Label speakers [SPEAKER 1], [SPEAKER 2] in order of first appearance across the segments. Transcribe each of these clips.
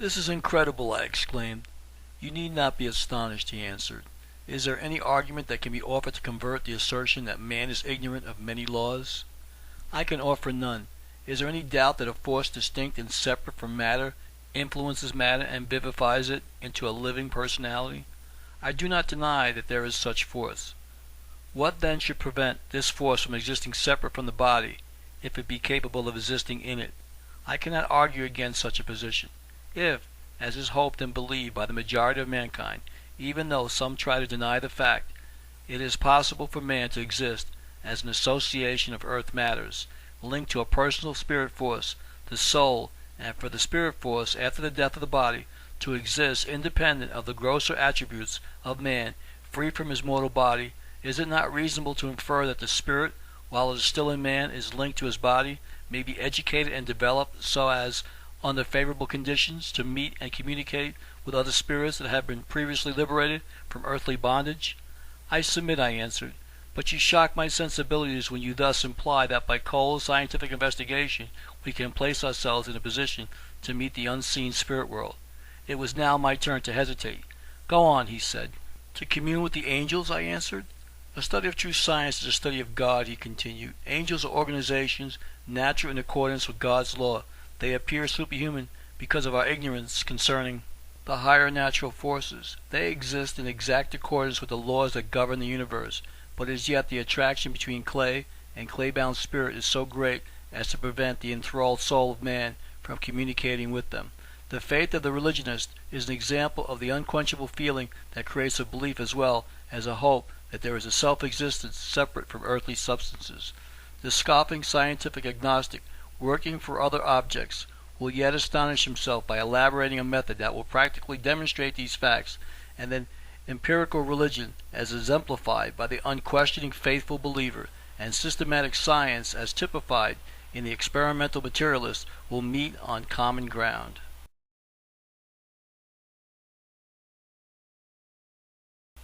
[SPEAKER 1] "This is incredible," I exclaimed. "You need not be astonished," he answered. "Is there any argument that can be offered to convert the assertion that man is ignorant of many laws? I can offer none. Is there any doubt that a force distinct and separate from matter influences matter and vivifies it into a living personality? I do not deny that there is such force. What then should prevent this force from existing separate from the body, if it be capable of existing in it? I cannot argue against such a position. If, as is hoped and believed by the majority of mankind, even though some try to deny the fact, it is possible for man to exist as an association of earth matters, linked to a personal spirit force, the soul, and for the spirit force, after the death of the body, to exist independent of the grosser attributes of man, free from his mortal body, is it not reasonable to infer that the spirit, while it is still in man, is linked to his body, may be educated and developed so as, under favorable conditions, to meet and communicate with other spirits that have been previously liberated from earthly bondage? I submit, I answered, but you shock my sensibilities when you thus imply that by cold scientific investigation we can place ourselves in a position to meet the unseen spirit world. It was now my turn to hesitate. Go on, he said. To commune with the angels, I answered. A study of true science is a study of God, he continued. Angels are organizations natural in accordance with God's law. They appear superhuman because of our ignorance concerning the higher natural forces. They exist in exact accordance with the laws that govern the universe, but as yet the attraction between clay and clay-bound spirit is so great as to prevent the enthralled soul of man from communicating with them. The faith of the religionist is an example of the unquenchable feeling that creates a belief as well as a hope that there is a self-existence separate from earthly substances. The scoffing scientific agnostic, working for other objects, will yet astonish himself by elaborating a method that will practically demonstrate these facts, and then empirical religion, as exemplified by the unquestioning faithful believer, and systematic science, as typified in the experimental materialist, will meet on common ground.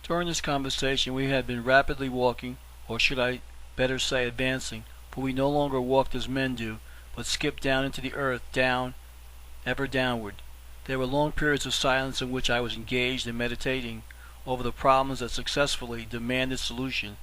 [SPEAKER 1] During this conversation we had been rapidly walking, or should I better say advancing, for we no longer walked as men do, but skipped down into the earth, down, ever downward. There were long periods of silence in which I was engaged in meditating over the problems that successfully demanded solution,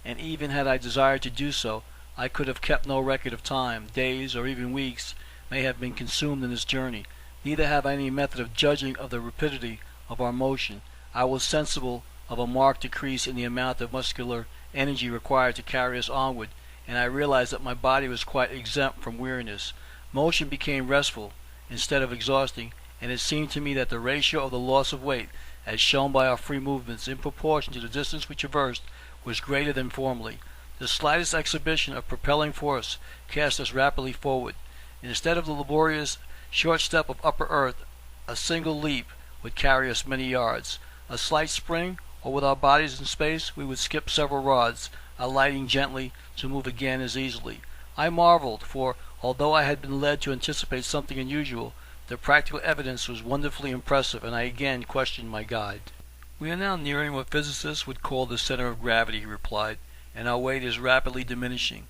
[SPEAKER 1] and even had I desired to do so, I could have kept no record of time. Days, or even weeks, may have been consumed in this journey. Neither have I any method of judging of the rapidity of our motion. I was sensible of a marked decrease in the amount of muscular energy required to carry us onward, and I realized that my body was quite exempt from weariness. Motion became restful instead of exhausting, and it seemed to me that the ratio of the loss of weight, as shown by our free movements in proportion to the distance we traversed, was greater than formerly. The slightest exhibition of propelling force cast us rapidly forward. Instead of the laborious short step of upper earth, a single leap would carry us many yards. A slight spring, or with our bodies in space, we would skip several rods, alighting gently to move again as easily. I marveled, for although I had been led to anticipate something unusual, the practical evidence was wonderfully impressive, and I again questioned my guide. "We are now nearing what physicists would call the center of gravity," he replied, "and our weight is rapidly diminishing.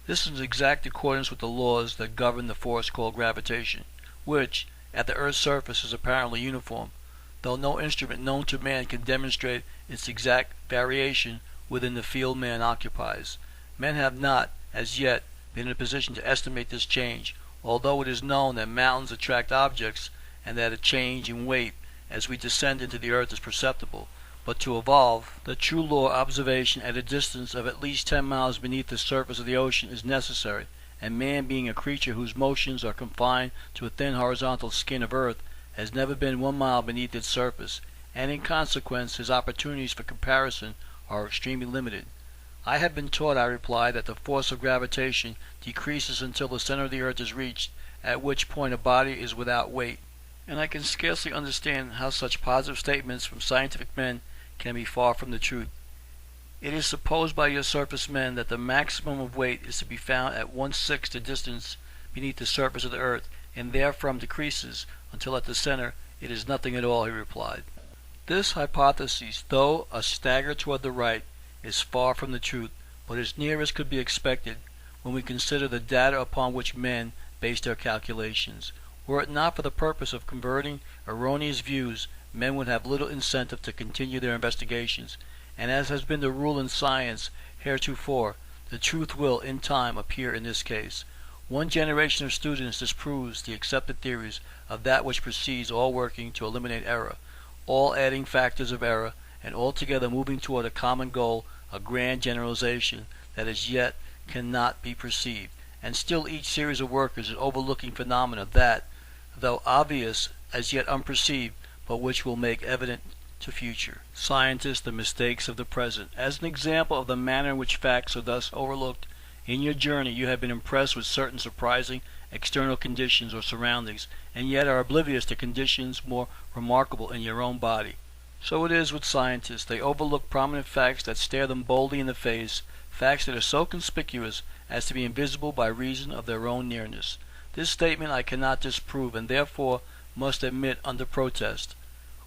[SPEAKER 1] This is in exact accordance with the laws that govern the force called gravitation, which, at the earth's surface, is apparently uniform, though no instrument known to man can demonstrate its exact variation within the field man occupies. Men have not, as yet, been in a position to estimate this change, although it is known that mountains attract objects, and that a change in weight as we descend into the earth is perceptible. But to evolve the true law of observation at a distance of at least 10 miles beneath the surface of the ocean is necessary, and man, being a creature whose motions are confined to a thin horizontal skin of earth, has never been 1 mile beneath its surface, and in consequence his opportunities for comparison are extremely limited. I have been taught, I replied, that the force of gravitation decreases until the center of the earth is reached, at which point a body is without weight, and I can scarcely understand how such positive statements from scientific men can be far from the truth. It is supposed by your surface men that the maximum of weight is to be found at 1/6 the distance beneath the surface of the earth, and therefrom decreases until at the center it is nothing at all, he replied. This hypothesis, though a stagger toward the right, is far from the truth, but as near as could be expected when we consider the data upon which men base their calculations. Were it not for the purpose of converting erroneous views, men would have little incentive to continue their investigations, and as has been the rule in science heretofore, the truth will, in time, appear in this case. One generation of students disproves the accepted theories of that which precedes, all working to eliminate error, all adding factors of error, and altogether moving toward a common goal, a grand generalization that as yet cannot be perceived. And still each series of workers is overlooking phenomena that, though obvious, as yet unperceived, but which will make evident to future scientists the mistakes of the present. As an example of the manner in which facts are thus overlooked, in your journey you have been impressed with certain surprising external conditions or surroundings, and yet are oblivious to conditions more remarkable in your own body. So it is with scientists. They overlook prominent facts that stare them boldly in the face, facts that are so conspicuous as to be invisible by reason of their own nearness. This statement I cannot disprove, and therefore must admit under protest.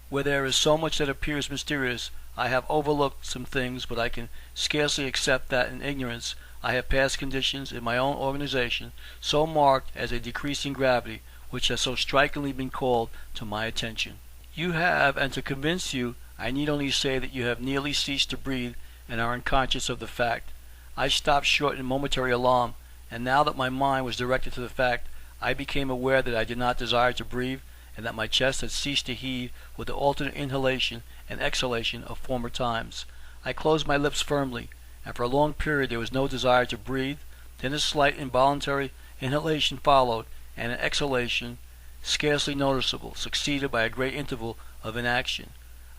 [SPEAKER 1] Where there is so much that appears mysterious, I have overlooked some things, but I can scarcely accept that in ignorance I have passed conditions in my own organization so marked as a decreasing gravity, which has so strikingly been called to my attention. You have, and to convince you, I need only say that you have nearly ceased to breathe and are unconscious of the fact. I stopped short in momentary alarm, and now that my mind was directed to the fact, I became aware that I did not desire to breathe, and that my chest had ceased to heave with the alternate inhalation and exhalation of former times. I closed my lips firmly, and for a long period there was no desire to breathe. Then a slight involuntary inhalation followed, and an exhalation, scarcely noticeable, succeeded by a great interval of inaction.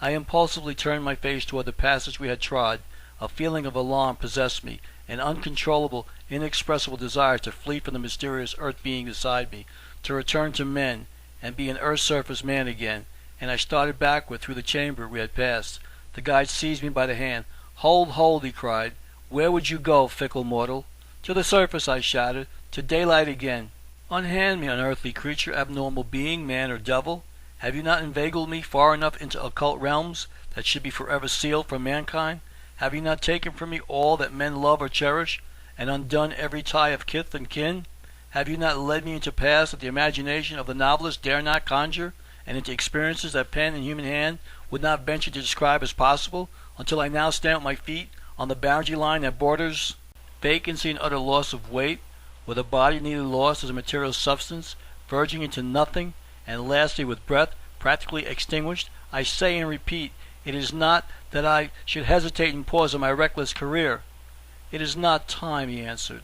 [SPEAKER 1] I impulsively turned my face toward the passage we had trod. A feeling of alarm possessed me, an uncontrollable, inexpressible desire to flee from the mysterious earth being beside me, to return to men, and be an earth's surface man again, and I started backward through the chamber we had passed. The guide seized me by the hand. "Hold, hold," he cried. "Where would you go, fickle mortal?" "To the surface," I shouted, "to daylight again." "Unhand me, unearthly creature, abnormal being, man or devil. Have you not inveigled me far enough into occult realms that should be forever sealed from mankind? Have you not taken from me all that men love or cherish, and undone every tie of kith and kin? Have you not led me into paths that the imagination of the novelist dare not conjure, and into experiences that pen and human hand would not venture to describe as possible, until I now stand with my feet on the boundary line that borders vacancy and utter loss of weight, with a body nearly lost as a material substance, verging into nothing, and lastly with breath practically extinguished? I say and repeat, it is not that I should hesitate and pause in my reckless career." "It is not time," he answered.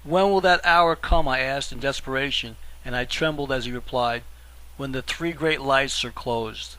[SPEAKER 1] "When will that hour come?" I asked in desperation, and I trembled as he replied, "When the three great lights are closed."